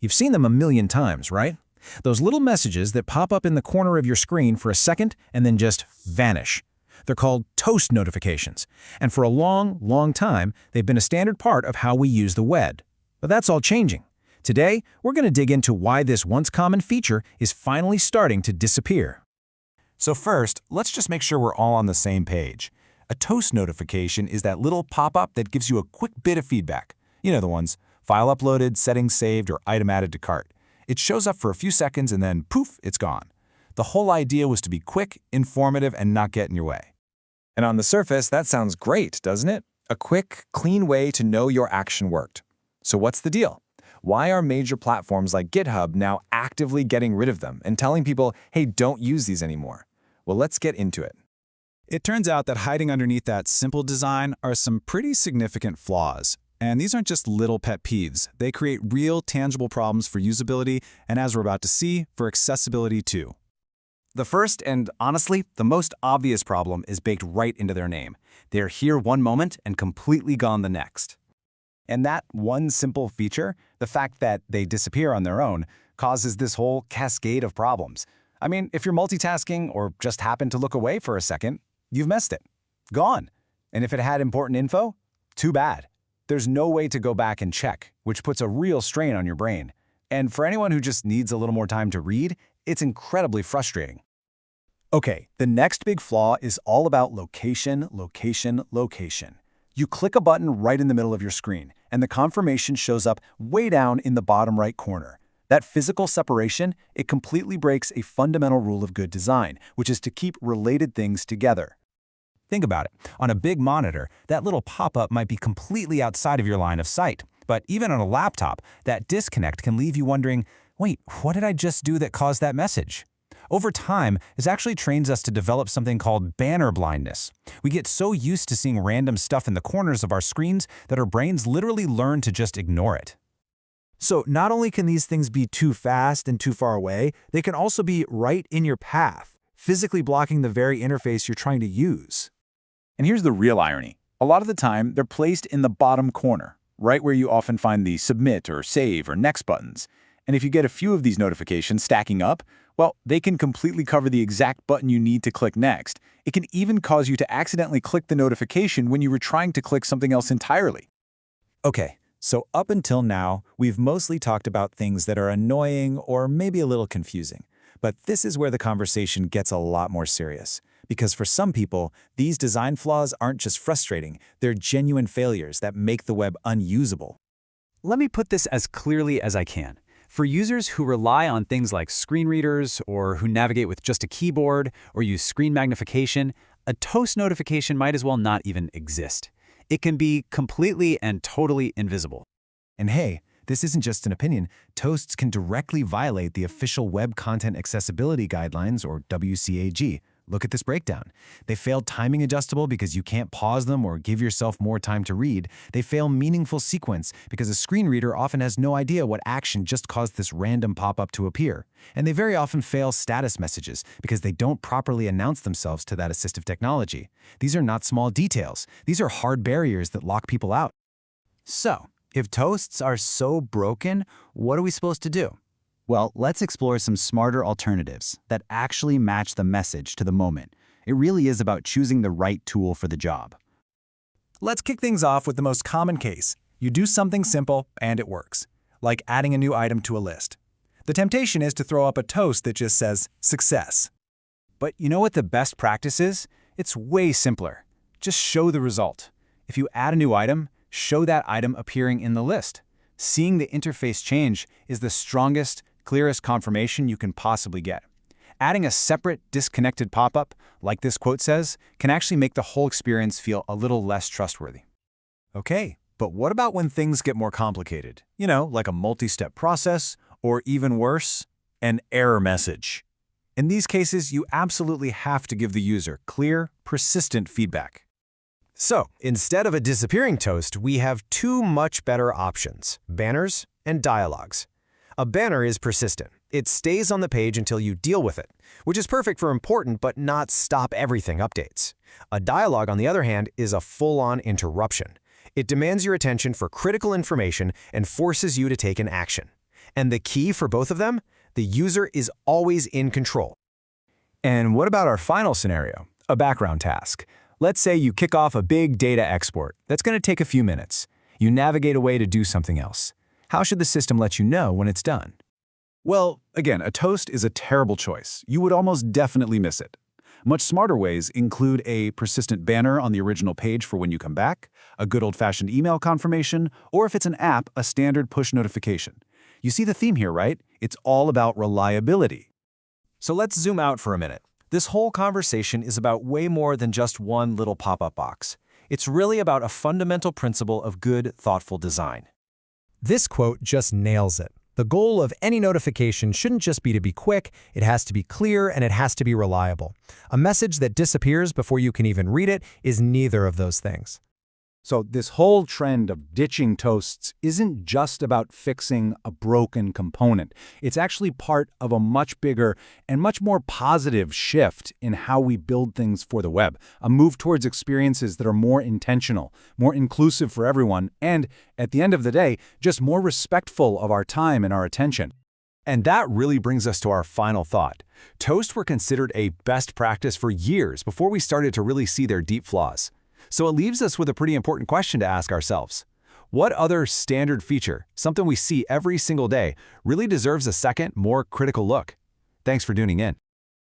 You've seen them a million times, right? Those little messages that pop up in the corner of your screen for a second and then just vanish. They're called toast notifications, and for a long, long time, they've been a standard part of how we use the web. But that's all changing. Today, we're going to dig into why this once common feature is finally starting to disappear. So first, let's just make sure we're all on the same page. A toast notification is that little pop-up that gives you a quick bit of feedback. You know the ones: file uploaded, settings saved, or item added to cart. It shows up for a few seconds and then poof, it's gone. The whole idea was to be quick, informative, and not get in your way. And on the surface, that sounds great, doesn't it? A quick, clean way to know your action worked. So what's the deal? Why are major platforms like GitHub now actively getting rid of them and telling people, hey, don't use these anymore? Well, let's get into it. It turns out that hiding underneath that simple design are some pretty significant flaws. And these aren't just little pet peeves. They create real, tangible problems for usability and, as we're about to see, for accessibility too. The first, and honestly, the most obvious problem is baked right into their name. They're here one moment and completely gone the next. And that one simple feature, the fact that they disappear on their own, causes this whole cascade of problems. I mean, if you're multitasking or just happen to look away for a second, you've missed it. Gone. And if it had important info, too bad. There's no way to go back and check, which puts a real strain on your brain. And for anyone who just needs a little more time to read, it's incredibly frustrating. Okay, the next big flaw is all about location, location, location. You click a button right in the middle of your screen, and the confirmation shows up way down in the bottom right corner. That physical separation, it completely breaks a fundamental rule of good design, which is to keep related things together. Think about it. On a big monitor, that little pop-up might be completely outside of your line of sight. But even on a laptop, that disconnect can leave you wondering, wait, what did I just do that caused that message? Over time, this actually trains us to develop something called banner blindness. We get so used to seeing random stuff in the corners of our screens that our brains literally learn to just ignore it. So not only can these things be too fast and too far away, they can also be right in your path, physically blocking the very interface you're trying to use. And here's the real irony. A lot of the time, they're placed in the bottom corner, right where you often find the Submit or Save or Next buttons. And if you get a few of these notifications stacking up, well, they can completely cover the exact button you need to click next. It can even cause you to accidentally click the notification when you were trying to click something else entirely. Okay, so up until now, we've mostly talked about things that are annoying or maybe a little confusing. But this is where the conversation gets a lot more serious. Because for some people, these design flaws aren't just frustrating, they're genuine failures that make the web unusable. Let me put this as clearly as I can. For users who rely on things like screen readers or who navigate with just a keyboard or use screen magnification, a toast notification might as well not even exist. It can be completely and totally invisible. And hey, this isn't just an opinion. Toasts can directly violate the official Web Content Accessibility Guidelines, or WCAG. Look at this breakdown. They fail timing adjustable because you can't pause them or give yourself more time to read. They fail meaningful sequence because a screen reader often has no idea what action just caused this random pop-up to appear. And they very often fail status messages because they don't properly announce themselves to that assistive technology. These are not small details. These are hard barriers that lock people out. So, if toasts are so broken, what are we supposed to do? Well, let's explore some smarter alternatives that actually match the message to the moment. It really is about choosing the right tool for the job. Let's kick things off with the most common case. You do something simple and it works, like adding a new item to a list. The temptation is to throw up a toast that just says, "Success." But you know what the best practice is? It's way simpler. Just show the result. If you add a new item, show that item appearing in the list. Seeing the interface change is the strongest, clearest confirmation you can possibly get. Adding a separate, disconnected pop-up, like this quote says, can actually make the whole experience feel a little less trustworthy. Okay, but what about when things get more complicated? You know, like a multi-step process, or even worse, an error message. In these cases, you absolutely have to give the user clear, persistent feedback. So, instead of a disappearing toast, we have two much better options: banners and dialogues. A banner is persistent. It stays on the page until you deal with it, which is perfect for important but not stop everything updates. A dialogue, on the other hand, is a full-on interruption. It demands your attention for critical information and forces you to take an action. And the key for both of them? The user is always in control. And what about our final scenario, a background task? Let's say you kick off a big data export. That's going to take a few minutes. You navigate away to do something else. How should the system let you know when it's done? Well, again, a toast is a terrible choice. You would almost definitely miss it. Much smarter ways include a persistent banner on the original page for when you come back, a good old-fashioned email confirmation, or if it's an app, a standard push notification. You see the theme here, right? It's all about reliability. So let's zoom out for a minute. This whole conversation is about way more than just one little pop-up box. It's really about a fundamental principle of good, thoughtful design. This quote just nails it. The goal of any notification shouldn't just be to be quick, it has to be clear and it has to be reliable. A message that disappears before you can even read it is neither of those things. So this whole trend of ditching toasts isn't just about fixing a broken component. It's actually part of a much bigger and much more positive shift in how we build things for the web, a move towards experiences that are more intentional, more inclusive for everyone, and, at the end of the day, just more respectful of our time and our attention. And that really brings us to our final thought. Toasts were considered a best practice for years before we started to really see their deep flaws. So it leaves us with a pretty important question to ask ourselves. What other standard feature, something we see every single day, really deserves a second, more critical look? Thanks for tuning in.